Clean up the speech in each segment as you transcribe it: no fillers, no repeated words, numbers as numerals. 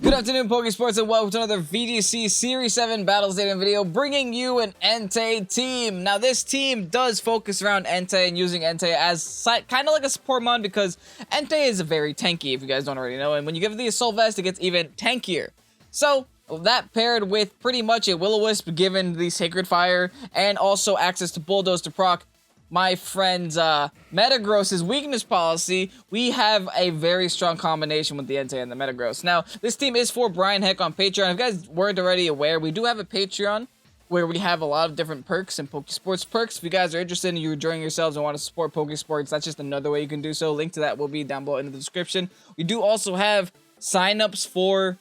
Good afternoon, Pokésports, and welcome to another VGC Series 7 Battle Stadium video, bringing you an ENTEI team. Now, this team does focus around ENTEI and using ENTEI as kind of like a support mon, because ENTEI is very tanky, if you guys don't already know, and when you give it the Assault Vest, it gets even tankier. So, that paired with pretty much a Will-O-Wisp given the Sacred Fire, and also access to Bulldoze to proc my friend's Metagross's weakness policy, we have a very strong combination with the ENTEI and the Metagross. Now, this team is for Brian Heck on Patreon. If you guys weren't already aware, we do have a Patreon where we have a lot of different perks and Pokésports perks. If you guys are interested and you're enjoying yourselves and want to support Pokésports, that's just another way you can do so. Link to that will be down below in the description. We do also have signups for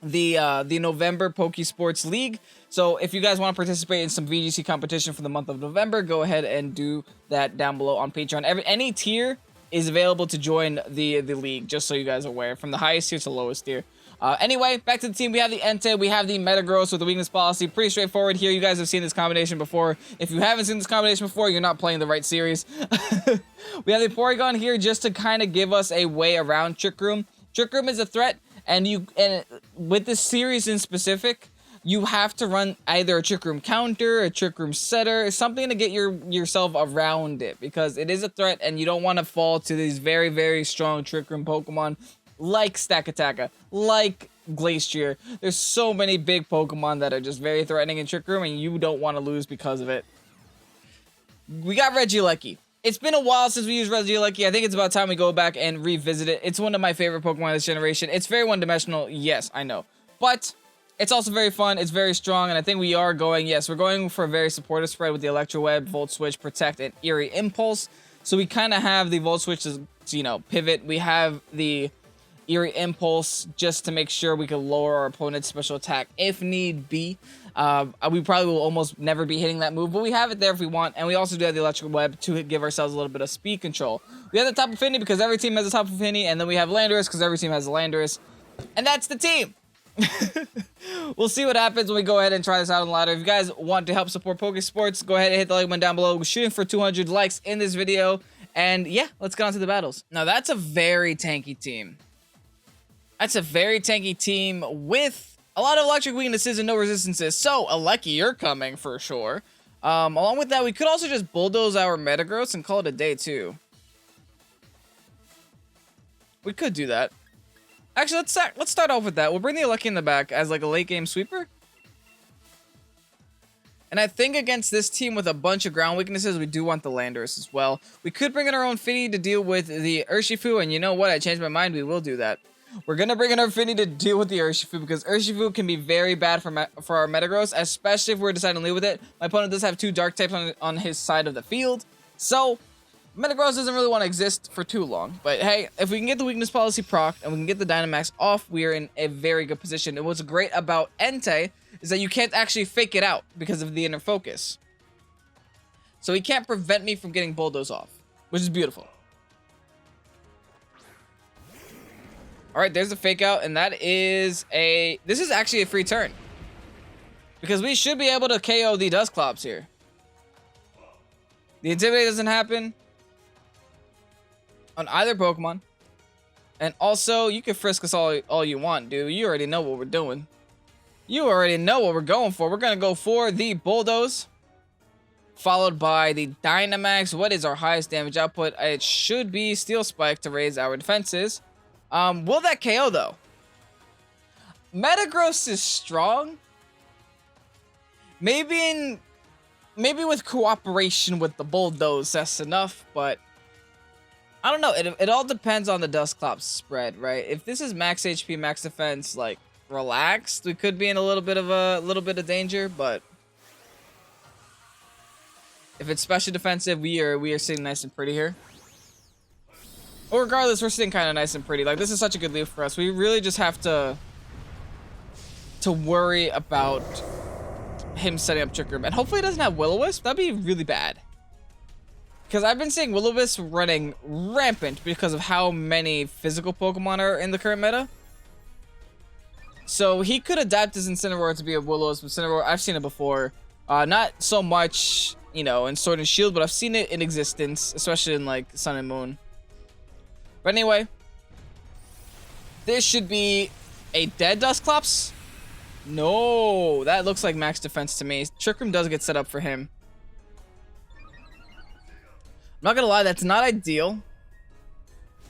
the November Pokésports League. So if you guys want to participate in some VGC competition for the month of November, go ahead and do that down below on Patreon. Any tier is available to join the league, just so you guys are aware, from the highest tier to the lowest tier. Anyway, back to the team. We have the ENTEI, we have the Metagross with the weakness policy. Pretty straightforward here. You guys have seen this combination before. If you haven't seen this combination before, you're not playing the right series. We have the Porygon here just to kind of give us a way around Trick Room. Trick Room is a threat, and with this series in specific, you have to run either a Trick Room counter, a Trick Room setter, something to get yourself around it, because it is a threat and you don't want to fall to these very, very strong Trick Room Pokemon like Stakataka, like Glacier. There's so many big Pokemon that are just very threatening in Trick Room, and you don't want to lose because of it. We got Regieleki. It's been a while since we used Regieleki. I think it's about time we go back and revisit it. It's one of my favorite Pokemon this generation. It's very one-dimensional, yes, I know. But it's also very fun, it's very strong, and I think we're going for a very supportive spread with the Electro Web, Volt Switch, Protect, and Eerie Impulse. So we kind of have the Volt Switch to, pivot. We have the Eerie Impulse just to make sure we can lower our opponent's special attack if need be. We probably will almost never be hitting that move, but we have it there if we want, and we also do have the Electrical Web to give ourselves a little bit of speed control. We have the Tapu Fini because every team has a Tapu Fini, and then we have Landorus because every team has a Landorus, and that's the team! We'll see what happens when we go ahead and try this out on the ladder. If you guys want to help support Pokésports, go ahead and hit the like button down below. We're shooting for 200 likes in this video, and yeah, let's get on to the battles. Now, that's a very tanky team. That's a very tanky team with a lot of electric weaknesses and no resistances. So, Aleki, you're coming for sure. Along with that, we could also just bulldoze our Metagross and call it a day too. We could do that. Actually, let's start off with that. We'll bring the Aleki in the back as like a late game sweeper. And I think against this team with a bunch of ground weaknesses, we do want the Landorus as well. We could bring in our own Fini to deal with the Urshifu, and you know what? I changed my mind. We will do that. We're going to bring in our Fini to deal with the Urshifu, because Urshifu can be very bad for our Metagross, especially if we're deciding to leave with it. My opponent does have two Dark types on his side of the field, so Metagross doesn't really want to exist for too long. But hey, if we can get the weakness policy proc and we can get the Dynamax off, we are in a very good position. And what's great about ENTEI is that you can't actually fake it out because of the inner focus. So he can't prevent me from getting Bulldoze off, which is beautiful. Alright, there's the fake out, and that is this is actually a free turn, because we should be able to KO the Dusclops here. The Intimidate doesn't happen on either Pokemon. And also, you can frisk us all you want, dude. You already know what we're doing. You already know what we're going for. We're going to go for the Bulldoze, followed by the Dynamax. What is our highest damage output? It should be Steel Spike to raise our defenses. Will that KO, though? Metagross is strong. Maybe with cooperation with the Bulldoze, that's enough, but I don't know. It all depends on the Dusclops spread, right? If this is max HP, max defense, like relaxed, we could be in a little bit of danger, but if it's special defensive, we are sitting nice and pretty here. But regardless, we're sitting kind of nice and pretty. Like, this is such a good lead for us. We really just have to worry about him setting up Trick Room, and hopefully he doesn't have Will-O-Wisp. That'd be really bad, because I've been seeing Will-O-Wisp running rampant because of how many physical Pokemon are in the current meta. So he could adapt his Incineroar to be a Will-O-Wisp. Incineroar, I've seen it before. Not so much, in Sword and Shield, but I've seen it in existence, especially in like Sun and Moon. But anyway, this should be A dead Dusclops? No, that looks like max defense to me. Trick Room does get set up for him. I'm not gonna lie, that's not ideal.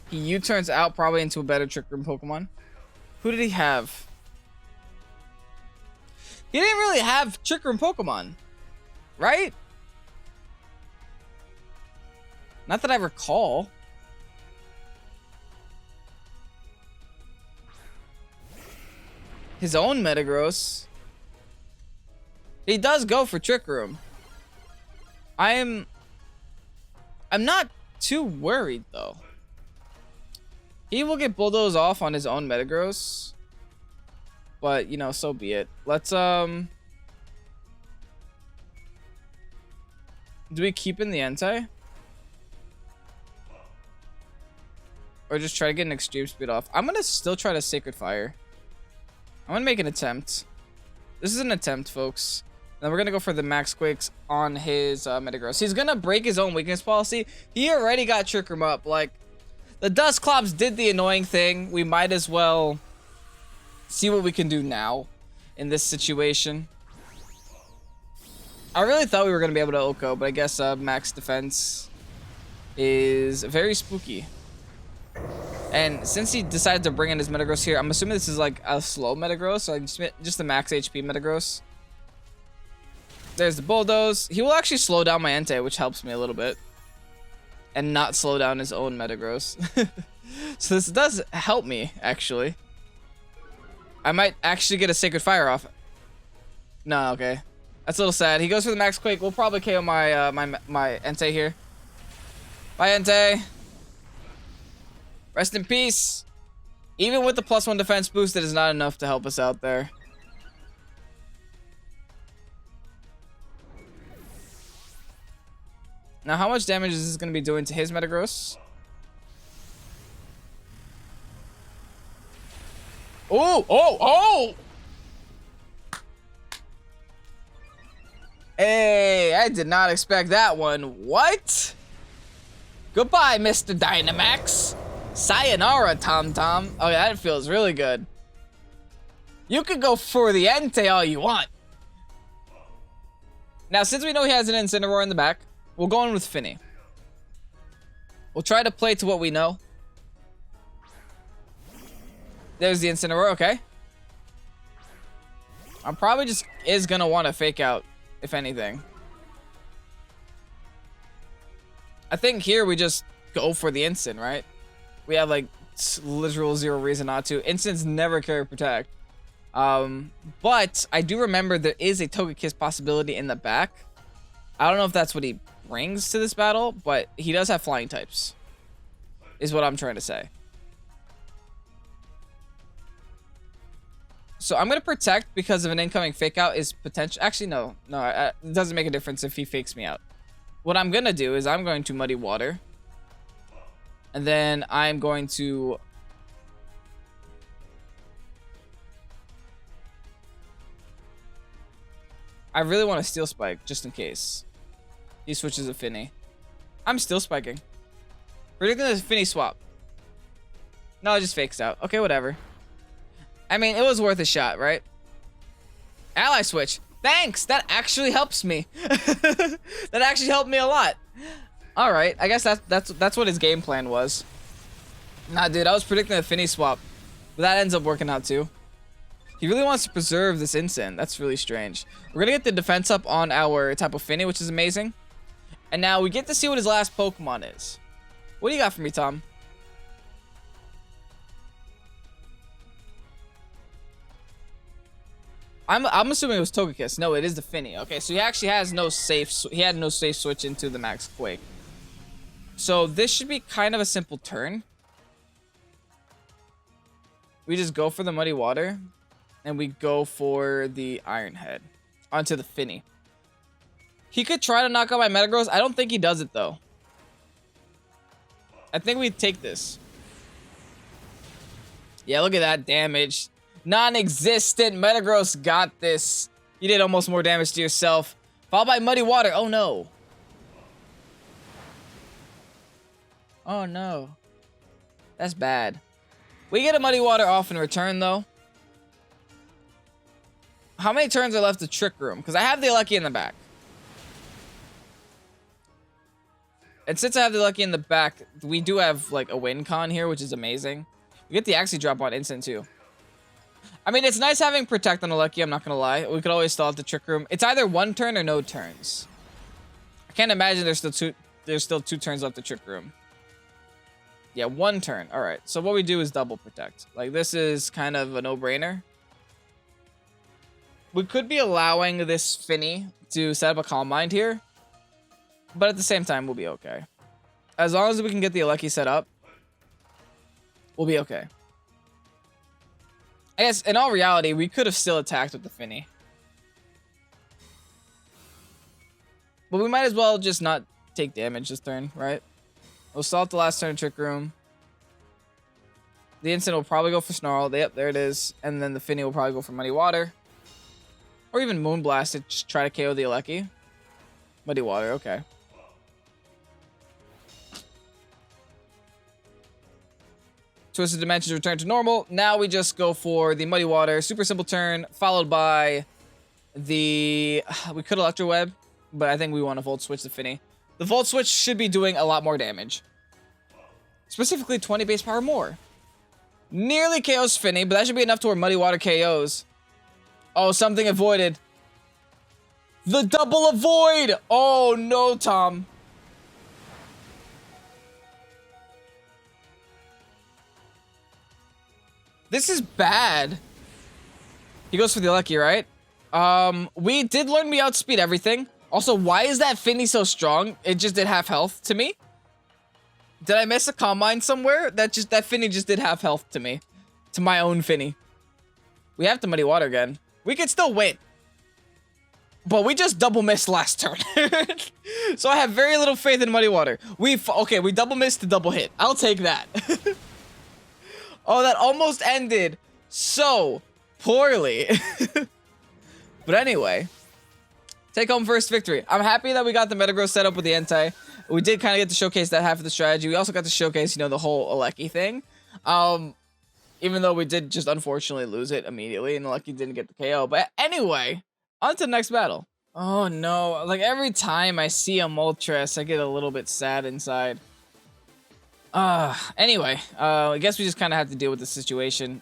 He U-turns out probably into a better Trick Room Pokemon. Who did he have? He didn't really have Trick Room Pokemon, right? Not that I recall. His own Metagross. He does go for Trick Room. I'm not too worried though. He will get Bulldoze off on his own Metagross. But, you know, so be it. Let's, do we keep in the Entei? Or just try to get an Extreme Speed off? I'm gonna still try to Sacred Fire. I'm gonna make an attempt. This is an attempt, folks. Then we're gonna go for the Max Quakes on his Metagross. He's gonna break his own weakness policy. He already got Trick Room up. Like, the Dusclops did the annoying thing. We might as well see what we can do now in this situation. I really thought we were gonna be able to Oko, but I guess max defense is very spooky. And since he decided to bring in his Metagross here, I'm assuming this is like a slow Metagross, like just the max HP Metagross. There's the Bulldoze. He will actually slow down my Entei, which helps me a little bit. And not slow down his own Metagross. So this does help me, actually. I might actually get a Sacred Fire off. No, okay. That's a little sad. He goes for the Max Quake. We'll probably KO my my Entei here. Bye, Entei. Rest in peace. Even with the +1 defense boost, it is not enough to help us out there. Now, how much damage is this going to be doing to his Metagross? Oh, oh, oh! Hey, I did not expect that one. What? Goodbye, Mr. Dynamax. Sayonara, Tom Tom. Oh, yeah, that feels really good. You could go for the Entei all you want. Now, since we know he has an Incineroar in the back, we'll go in with Finny. We'll try to play to what we know. There's the Incineroar, okay. I'm probably just is gonna want to fake out, if anything. I think here we just go for the Incin, right? We have like literal zero reason not to. Incins never carry Protect. But I do remember there is a Togekiss possibility in the back. I don't know if that's what he brings to this battle, but he does have flying types. Is what I'm trying to say. So I'm going to Protect because of an incoming fake out is potential. Actually, no. It doesn't make a difference if he fakes me out. What I'm going to do is I'm going to Muddy Water. And then I'm going to... I really want to Steel Spike, just in case. He switches to Finny. I'm Steel Spiking. Predicting a Finny swap. No, it just fakes out. Okay, whatever. I mean, it was worth a shot, right? Ally switch. Thanks! That actually helps me. That actually helped me a lot. Alright, I guess that's what his game plan was. Nah, dude, I was predicting a Finny swap. But that ends up working out too. He really wants to preserve this Incin. That's really strange. We're gonna get the defense up on our type of Finny, which is amazing. And now we get to see what his last Pokemon is. What do you got for me, Tom? I'm assuming it was Togekiss. No, it is the Finny. Okay, so he actually has no safe. He had no safe switch into the Max Quake. So this should be kind of a simple turn. We just go for the Muddy Water, and we go for the Iron Head onto the Finny. He could try to knock out my Metagross. I don't think he does it though. I think we take this. Yeah, look at that damage. Non-existent. Metagross got this. You did almost more damage to yourself. Followed by Muddy Water. Oh no. Oh no. That's bad. We get a Muddy Water off in return though. How many turns are left to Trick Room? Because I have the Lucky in the back. And since I have the Lucky in the back, we do have, like, a win con here, which is amazing. We get the Axie drop on instant, too. I mean, it's nice having Protect on the Lucky, I'm not gonna lie. We could always stall at the Trick Room. It's either one turn or no turns. I can't imagine there's still two turns left to Trick Room. Yeah, one turn. Alright, so what we do is double Protect. Like, this is kind of a no-brainer. We could be allowing this Finny to set up a Calm Mind here. But at the same time, we'll be okay. As long as we can get the Lucky set up, we'll be okay. I guess, in all reality, we could have still attacked with the Finny. But we might as well just not take damage this turn, right? We'll stall the last turn of Trick Room. The instant will probably go for Snarl. Yep, there it is. And then the Finny will probably go for Muddy Water. Or even Moonblast to just try to KO the Lucky. Muddy Water, okay. Twisted Dimensions return to normal. Now we just go for the Muddy Water. Super simple turn, followed by the... We could Electro Web, but I think we want to Volt Switch the Finny. The Volt Switch should be doing a lot more damage. Specifically 20 base power more. Nearly KOs Finny, but that should be enough to where Muddy Water KOs. Oh, something avoided. The double avoid! Oh, no, Tom. This is bad. He goes for the Lucky, right? We did learn we outspeed everything. Also, why is that Finny so strong? It just did half health to me. Did I miss a Calm Mind somewhere? That Finny just did half health to me. To my own Finny. We have to Muddy Water again. We could still win. But we just double missed last turn. So I have very little faith in Muddy Water. Okay, we double missed to double hit. I'll take that. Oh, that almost ended so poorly. But anyway. Take home first victory. I'm happy that we got the Metagross set up with the Entei. We did kind of get to showcase that half of the strategy. We also got to showcase, you know, the whole Aleki thing. Even though we did just unfortunately lose it immediately and Lucky didn't get the KO. But anyway, on to the next battle. Oh no, like every time I see a Moltres, I get a little bit sad inside. Anyway, I guess we just kind of have to deal with the situation.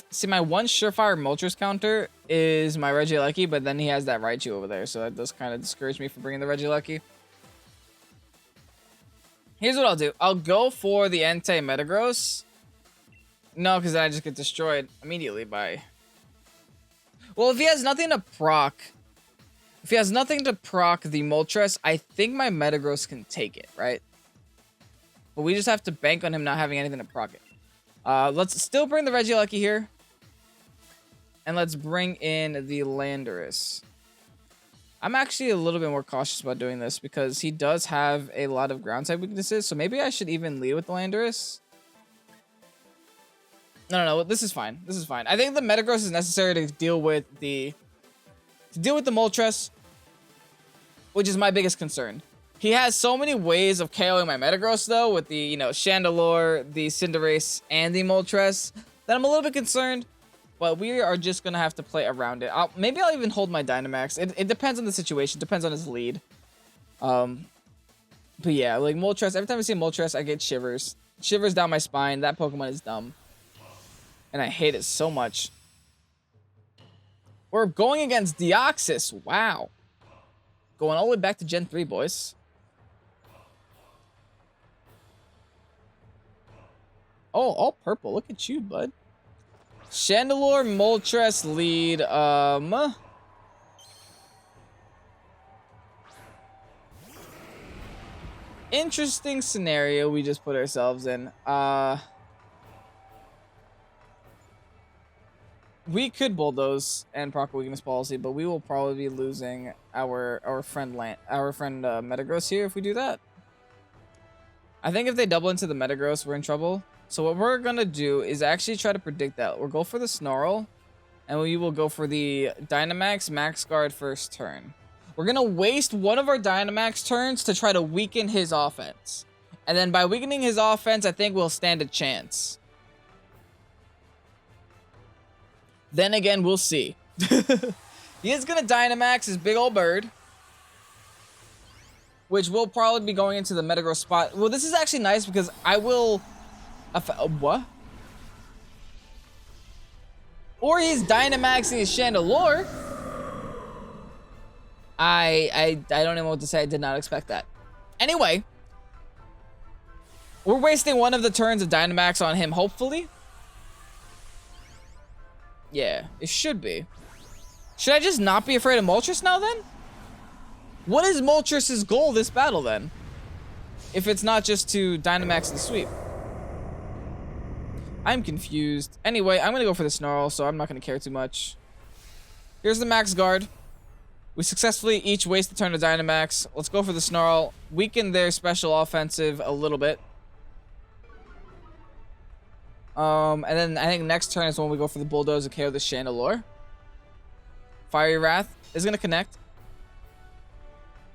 See, my one surefire Moltres counter is my Regieleki, but then he has that Raichu over there, so that does kind of discourage me from bringing the Regieleki. Here's what I'll do. I'll go for the Entei Metagross. No, because then I just get destroyed immediately by... Well, if he has nothing to proc... If he has nothing to proc the Moltres, I think my Metagross can take it, right? But we just have to bank on him not having anything to proc it. Let's still bring the Regieleki here. And let's bring in the Landorus. I'm actually a little bit more cautious about doing this because he does have a lot of ground type weaknesses. So maybe I should even lead with the Landorus. No, this is fine. This is fine. I think the Metagross is necessary to deal with the Moltres, which is my biggest concern. He has so many ways of KOing my Metagross though, with the, you know, Chandelure, the Cinderace, and the Moltres, that I'm a little bit concerned. But we are just gonna have to play around it. Maybe I'll even hold my Dynamax. It depends on the situation. Depends on his lead. But yeah, like Moltres. Every time I see Moltres, I get shivers. Shivers down my spine. That Pokemon is dumb, and I hate it so much. We're going against Deoxys. Wow. Going all the way back to Gen 3, boys. Oh, all purple. Look at you, bud. Chandelure, Moltres lead, interesting scenario we just put ourselves in. We could bulldoze and proc weakness policy, but we will probably be losing our friend Metagross here if we do that. I think if they double into the Metagross, we're in trouble. So what we're gonna do is actually try to predict that. We'll go for the Snarl, and we will go for the Dynamax Max Guard first turn. We're gonna waste one of our Dynamax turns to try to weaken his offense. And then by weakening his offense, I think we'll stand a chance. Then again, we'll see. He is going to Dynamax his big old bird, which will probably be going into the Metagross spot. Well, this is actually nice because I will... what? Or he's Dynamaxing his Chandelure. I don't even know what to say. I did not expect that. Anyway, we're wasting one of the turns of Dynamax on him, hopefully. Yeah, it should be. Should I just not be afraid of Moltres now, then? What is Moltres' goal this battle, then? If it's not just to Dynamax and sweep. I'm confused. Anyway, I'm going to go for the Snarl, so I'm not going to care too much. Here's the Max Guard. We successfully each waste the turn to Dynamax. Let's go for the Snarl. Weaken their special offensive a little bit. And then I think next turn is when we go for the Bulldoze and KO the Chandelure. Fiery Wrath is going to connect.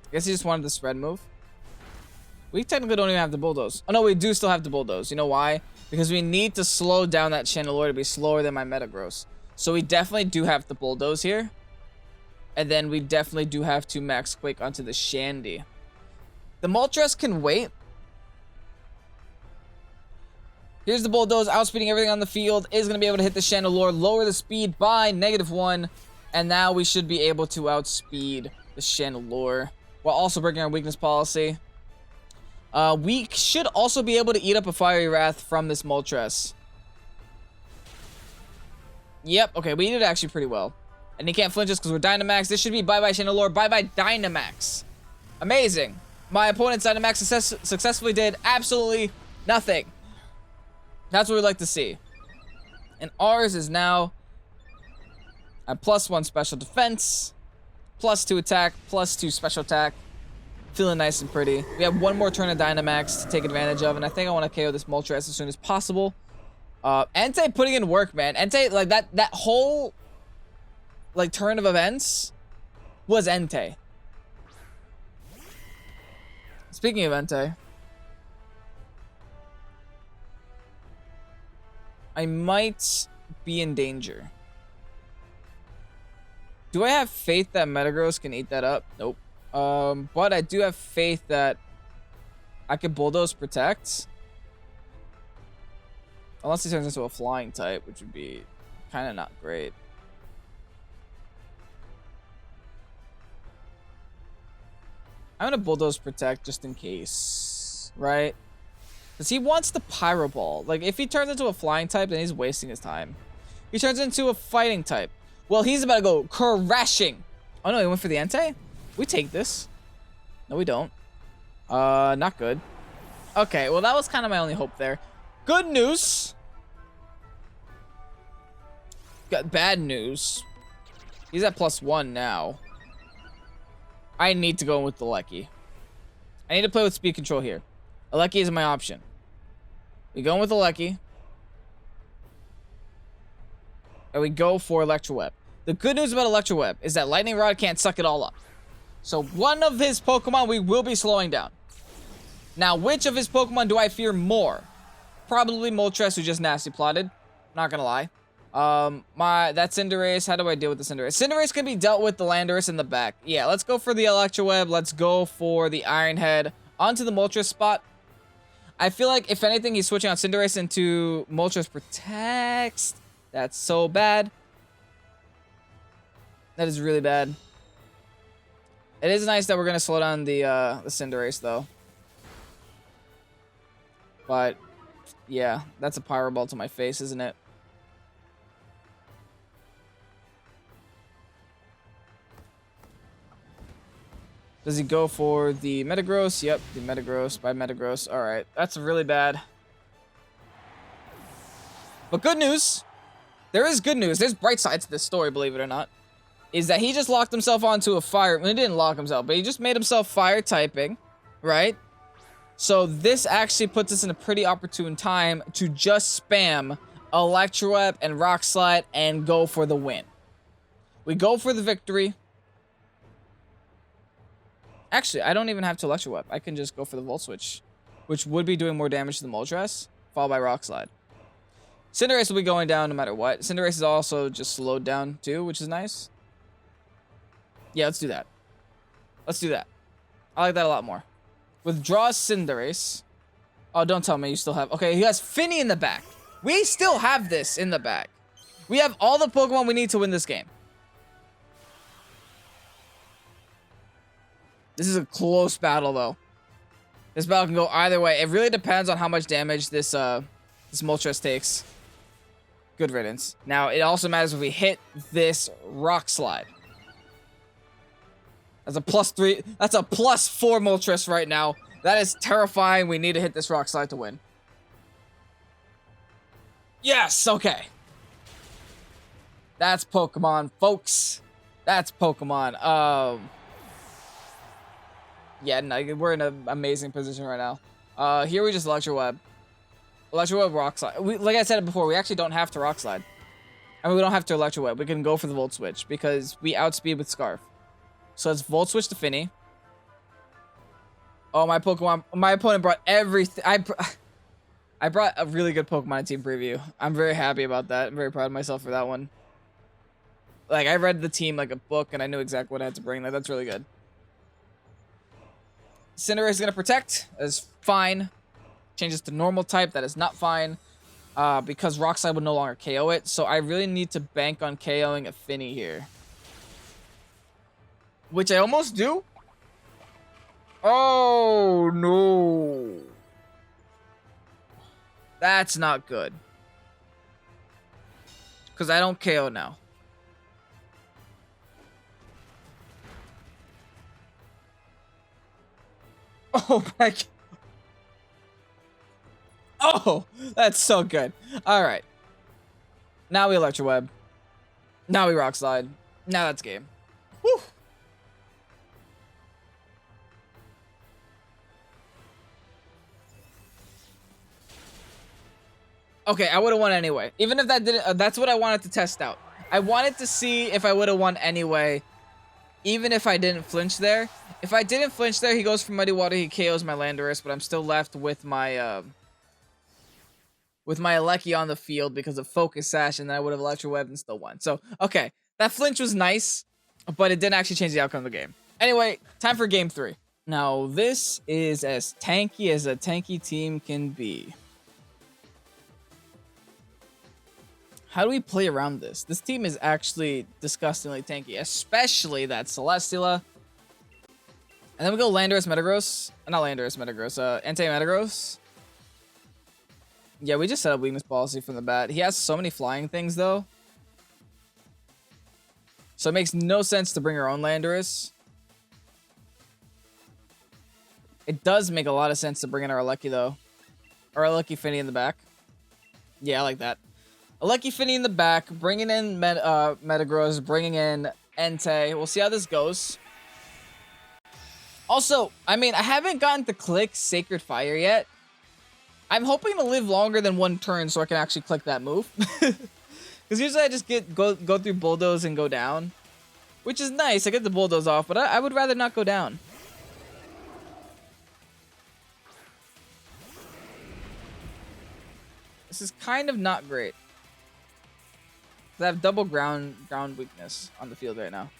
I guess he just wanted the spread move. We technically don't even have the Bulldoze. Oh no, we do still have the Bulldoze. You know why? Because we need to slow down that Chandelure to be slower than my Metagross. So we definitely do have the Bulldoze here. And then we definitely do have to Max Quake onto the Shandy. The Moltres can wait. Here's the Bulldoze, outspeeding everything on the field. Is going to be able to hit the Chandelure, lower the speed by -1. And now we should be able to outspeed the Chandelure, while also breaking our weakness policy. We should also be able to eat up a Fiery Wrath from this Moltres. Yep, okay, we did it actually pretty well. And he can't flinch us because we're Dynamax. This should be bye-bye Chandelure, bye-bye Dynamax. Amazing. My opponent's Dynamax successfully did absolutely nothing. That's what we'd like to see. And ours is now at +1 special defense, +2 attack, +2 special attack. Feeling nice and pretty. We have one more turn of Dynamax to take advantage of, and I think I want to KO this Moltres as soon as possible. Entei putting in work, man. Entei, like, that whole, like, turn of events was Entei. Speaking of Entei, I might be in danger. Do I have faith that Metagross can eat that up? Nope. But I do have faith that I could Bulldoze Protect. Unless he turns into a flying type, which would be kind of not great. I'm going to Bulldoze Protect just in case, right? Because he wants the Pyro Ball. Like, if he turns into a flying type, then he's wasting his time. He turns into a fighting type. Well, he's about to go crashing. Oh, no, he went for the Entei? We take this. No, we don't. Not good. Okay, well, that was kind of my only hope there. Good news. Got bad news. He's at +1 now. I need to go in with the Lecky. I need to play with speed control here. A Lecky is my option. We go in with the Lecky. And we go for Electro Web. The good news about Electro Web is that Lightning Rod can't suck it all up. So one of his Pokemon we will be slowing down. Now, which of his Pokemon do I fear more? Probably Moltres, who just nasty plotted. Not gonna lie. That Cinderace, how do I deal with the Cinderace? Cinderace can be dealt with the Landorus in the back. Yeah, let's go for the Electro Web. Let's go for the Iron Head onto the Moltres spot. I feel like, if anything, he's switching out Cinderace into Moltres Protects. That's so bad. That is really bad. It is nice that we're going to slow down the Cinderace, though. But, yeah, that's a Pyro Ball to my face, isn't it? Does he go for the Metagross? Yep, the Metagross by Metagross. All right, that's really bad. But good news. There is good news. There's bright sides to this story, believe it or not. Is that he just locked himself onto a fire. Well, he didn't lock himself, but he just made himself fire typing, right? So this actually puts us in a pretty opportune time to just spam Electro Web and Rock Slide and go for the win. We go for the victory. Actually, I don't even have to Electro Web. I can just go for the Volt Switch, which would be doing more damage to the Moltres, followed by Rock Slide. Cinderace will be going down no matter what. Cinderace is also just slowed down too, which is nice. Yeah, let's do that. Let's do that. I like that a lot more. Withdraw Cinderace. Oh, don't tell me you still have... Okay, he has Finny in the back. We still have this in the back. We have all the Pokemon we need to win this game. This is a close battle, though. This battle can go either way. It really depends on how much damage this Moltres takes. Good riddance. Now, it also matters if we hit this Rock Slide. That's a +3. That's a +4 Moltres right now. That is terrifying. We need to hit this Rock Slide to win. Yes, okay. That's Pokemon, folks. That's Pokemon. Yeah, no, we're in an amazing position right now. Here we just Electro Web. Electro Web, Rock Slide. Like I said before, we actually don't have to Rock Slide. I mean, we don't have to Electro Web. We can go for the Volt Switch because we outspeed with Scarf. So let's Volt Switch to Finny. Oh, my opponent brought everything. I brought a really good Pokemon team preview. I'm very happy about that. I'm very proud of myself for that one. Like, I read the team like a book, and I knew exactly what I had to bring. Like, that's really good. Cinderace is going to protect. That is fine. Changes to normal type. That is not fine. Because Rock Slide would no longer KO it. So I really need to bank on KOing a Finny here. Which I almost do. Oh, no. That's not good. Because I don't KO now. Oh my God. Oh, that's so good. All right. Now we Electro Web. Now we Rock Slide. Now that's game. Whew. Okay, I would have won anyway. Even if that didn't... that's what I wanted to test out. I wanted to see if I would have won anyway. Even if I didn't flinch there. If I didn't flinch there, he goes for Muddy Water. He KOs my Landorus, but I'm still left with my... with my Alecki on the field because of Focus Sash, and then I would have Electro Webbed and still won. So, okay. That flinch was nice, but it didn't actually change the outcome of the game. Anyway, time for game 3. Now, this is as tanky as a tanky team can be. How do we play around this? This team is actually disgustingly tanky, especially that Celesteela. And then we go Landorus, Metagross. Not Landorus, Metagross. Entei, Metagross. Yeah, we just set up weakness policy from the bat. He has so many flying things, though. So it makes no sense to bring our own Landorus. It does make a lot of sense to bring in our Alecki, though. Or Alecki Finny in the back. Yeah, I like that. Alecki Finny in the back, bringing in Metagross, bringing in Entei. We'll see how this goes. Also, I mean, I haven't gotten to click Sacred Fire yet. I'm hoping to live longer than one turn so I can actually click that move. Because usually I just go through Bulldoze and go down. Which is nice. I get the Bulldoze off, but I would rather not go down. This is kind of not great. I have double ground weakness on the field right now.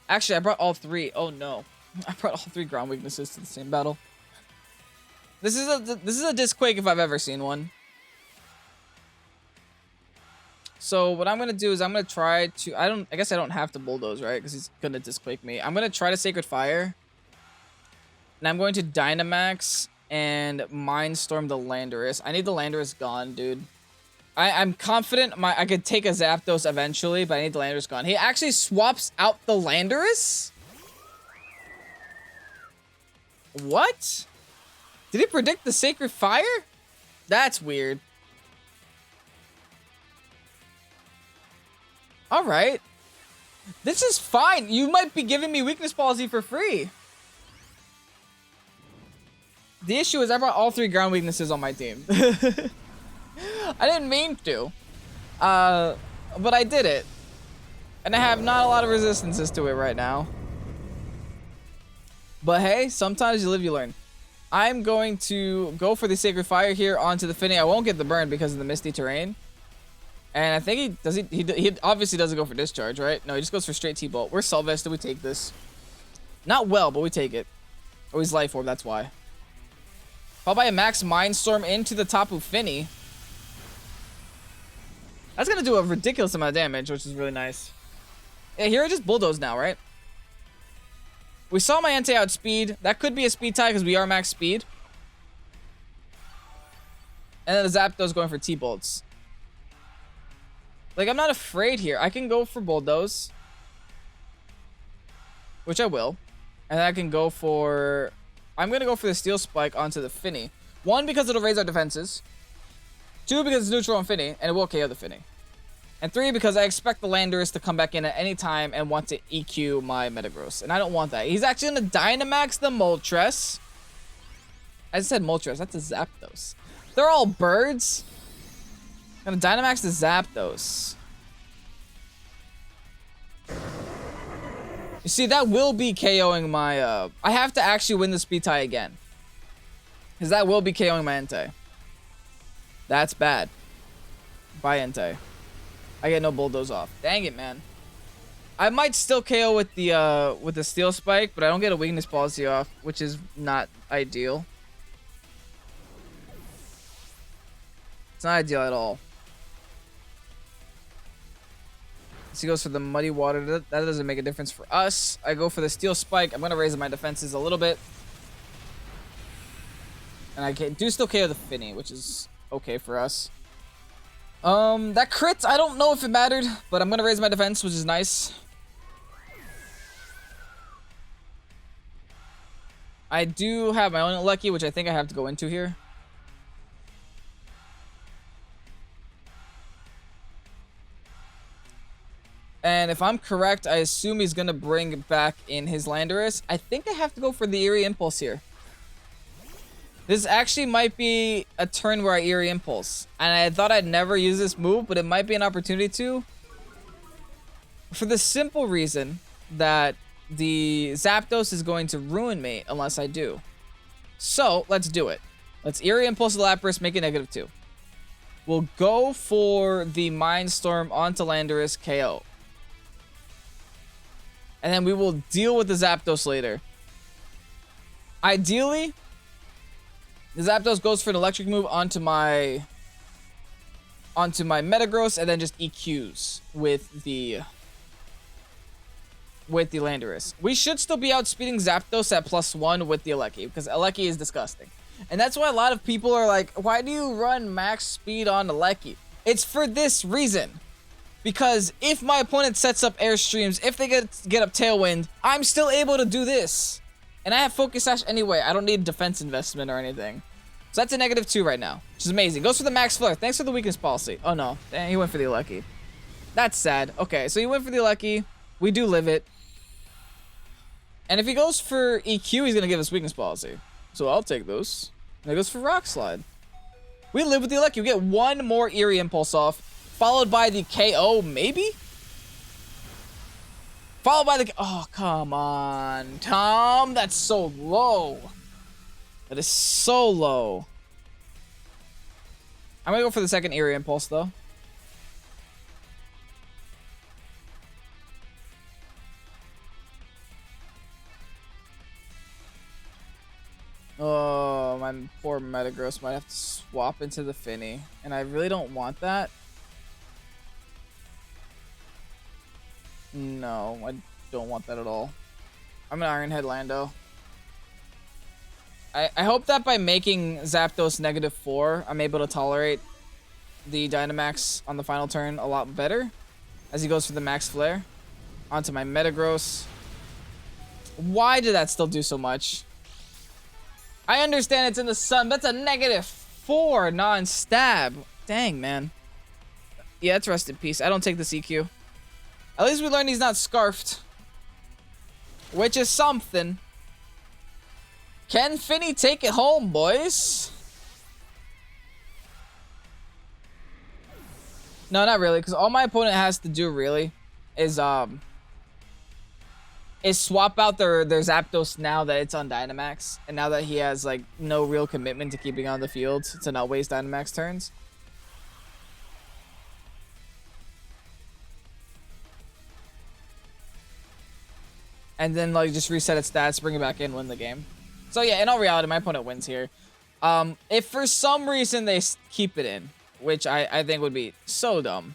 Actually, I brought all 3. Oh no. I brought all 3 ground weaknesses to the same battle. This is a Disquake if I've ever seen one. So what I'm gonna do is I'm gonna try to I guess I don't have to Bulldoze, right? Because he's gonna Disquake me. I'm gonna try to Sacred Fire. And I'm going to Dynamax and Mindstorm the Landorus. I need the Landorus gone, dude. I'm confident I could take a Zapdos eventually, but I need the Landorus gone. He actually swaps out the Landorus? What? Did he predict the Sacred Fire? That's weird. Alright. This is fine. You might be giving me weakness policy for free. The issue is I brought all 3 ground weaknesses on my team. I didn't mean to. But I did it. And I have not a lot of resistances to it right now. But hey, sometimes you live, you learn. I'm going to go for the Sacred Fire here onto the Finny. I won't get the burn because of the Misty Terrain. And I think he does. He obviously doesn't go for discharge, right? No, he just goes for straight T-bolt. We're Sylvester. We take this. Not well, but we take it. Oh, he's Life Orb. That's why. Followed by a Max Mindstorm into the Tapu Fini. That's gonna do a ridiculous amount of damage, which is really nice. Yeah, here I just bulldoze now, right? We saw my Entei outspeed. That could be a speed tie because we are max speed. And then the Zapdos going for T-bolts. Like, I'm not afraid here. I can go for bulldoze, which I will. And then I can go for... I'm going to go for the Steel Spike onto the Fini. 1, because it'll raise our defenses. 2, because it's neutral on Fini, and it will KO the Fini. And 3, because I expect the Landorus to come back in at any time and want to EQ my Metagross. And I don't want that. He's actually going to Dynamax the Moltres. I said Moltres. That's a Zapdos. They're all birds. I'm going to Dynamax the Zapdos. You see, that will be KOing my... I have to actually win the speed tie again. Because that will be KOing my Entei. That's bad. Bye, Entei. I get no bulldoze off. Dang it, man. I might still KO with the Steel Spike, but I don't get a weakness policy off, which is not ideal. It's not ideal at all. So he goes for the Muddy Water. That doesn't make a difference for us. I go for the Steel Spike. I'm going to raise my defenses a little bit. And I do still KO the Fini, which is okay for us. That crit, I don't know if it mattered, but I'm going to raise my defense, which is nice. I do have my own Lucky, which I think I have to go into here. And if I'm correct, I assume he's going to bring back in his Landorus. I think I have to go for the Eerie Impulse here. This actually might be a turn where I Eerie Impulse. And I thought I'd never use this move, but it might be an opportunity to. For the simple reason that the Zapdos is going to ruin me unless I do. So, let's do it. Let's Eerie Impulse the Lapras, make it -2. We'll go for the Mindstorm onto Landorus KO. And then we will deal with the Zapdos later. Ideally, the Zapdos goes for an electric move onto my Metagross and then just EQs with the Landorus. We should still be outspeeding Zapdos at +1 with the Alecki because Alecki is disgusting. And that's why a lot of people are like, why do you run max speed on Alecki? It's for this reason. Because if my opponent sets up Airstreams, if they get up Tailwind, I'm still able to do this. And I have Focus Sash anyway. I don't need defense investment or anything. So that's a -2 right now, which is amazing. Goes for the Max Flare. Thanks for the weakness policy. Oh no, dang, he went for the Alecki. That's sad. Okay, so he went for the Alecki. We do live it. And if he goes for EQ, he's going to give us weakness policy. So I'll take those. And he goes for Rock Slide. We live with the Alecki. We get one more Eerie Impulse off, followed by the KO, maybe? Followed by the... Oh, come on, Tom. That's so low. That is so low. I'm going to go for the second Eerie Impulse, though. Oh, my poor Metagross might have to swap into the Fini. And I really don't want that. No, I don't want that at all. I'm an Ironhead Lando. I hope that by making Zapdos -4, I'm able to tolerate the Dynamax on the final turn a lot better. As he goes for the Max Flare. Onto my Metagross. Why did that still do so much? I understand it's in the sun. That's a -4 non-stab. Dang, man. Yeah, it's rest in peace. I don't take this EQ. At least we learned he's not scarfed. Which is something. Can Fini take it home, boys? No, not really. Because all my opponent has to do, really, is swap out their Zapdos now that it's on Dynamax. And now that he has, like, no real commitment to keeping on the field to not waste Dynamax turns. and then like just reset its stats, bring it back in, win the game. So yeah, in all reality, my opponent wins here. If for some reason they keep it in, which I think would be so dumb,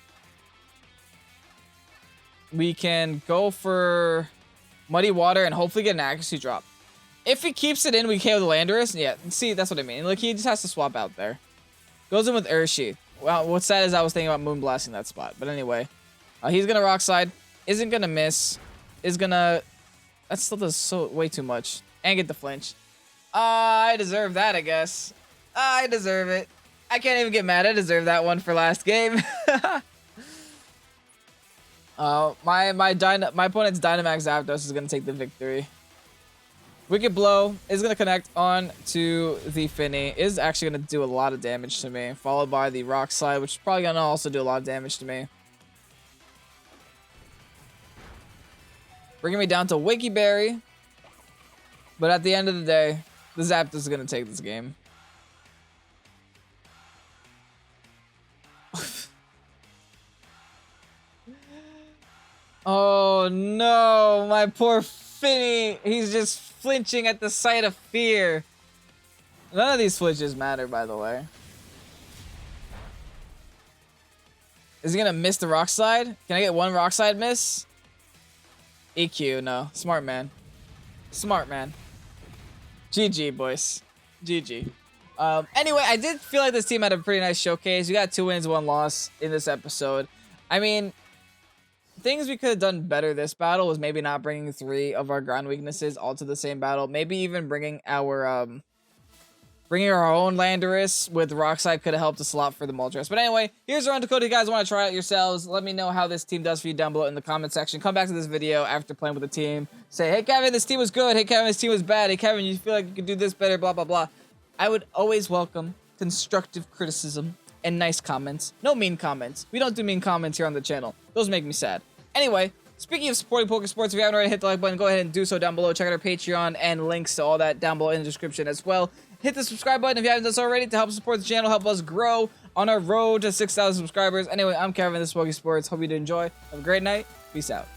we can go for Muddy Water and hopefully get an accuracy drop. If he keeps it in, we KO the Landorus. Yeah, see, that's what I mean. Like, he just has to swap out there. Goes in with Urshifu. Well, what's sad is I was thinking about Moonblasting that spot. But anyway, he's going to Rock Slide. Isn't going to miss. Is going to... That still does way too much. And get the flinch. I deserve that, I guess. I deserve it. I can't even get mad. I deserve that one for last game. My opponent's Dynamax Zapdos is going to take the victory. Wicked Blow is going to connect on to the Finny. Is actually going to do a lot of damage to me. Followed by the Rock Slide, which is probably going to also do a lot of damage to me. Bringing me down to Wiki Berry. But at the end of the day, the Zapdos is going to take this game. Oh no, my poor Finny. He's just flinching at the sight of fear. None of these flinches matter, by the way. Is he gonna miss the Rock Slide? Can I get one Rock Slide miss? EQ, no. Smart man. Smart man. GG, boys. GG. Anyway, I did feel like this team had a pretty nice showcase. We got 2 wins, 1 loss in this episode. I mean, things we could have done better this battle was maybe not bringing 3 of our ground weaknesses all to the same battle. Maybe even bringing our own Landorus with Rock Slide could have helped us a lot for the Moltres. But anyway, here's our own code. If you guys want to try it yourselves, let me know how this team does for you down below in the comment section. Come back to this video after playing with the team. Say, hey Kevin, this team was good. Hey Kevin, this team was bad. Hey Kevin, you feel like you could do this better, blah, blah, blah. I would always welcome constructive criticism and nice comments. No mean comments. We don't do mean comments here on the channel. Those make me sad. Anyway, speaking of supporting Pokésports, if you haven't already hit the like button, go ahead and do so down below. Check out our Patreon and links to all that down below in the description as well. Hit the subscribe button if you haven't done so already to help support the channel, help us grow on our road to 6,000 subscribers. Anyway, I'm Kevin, this is Pokésports. Hope you did enjoy. Have a great night. Peace out.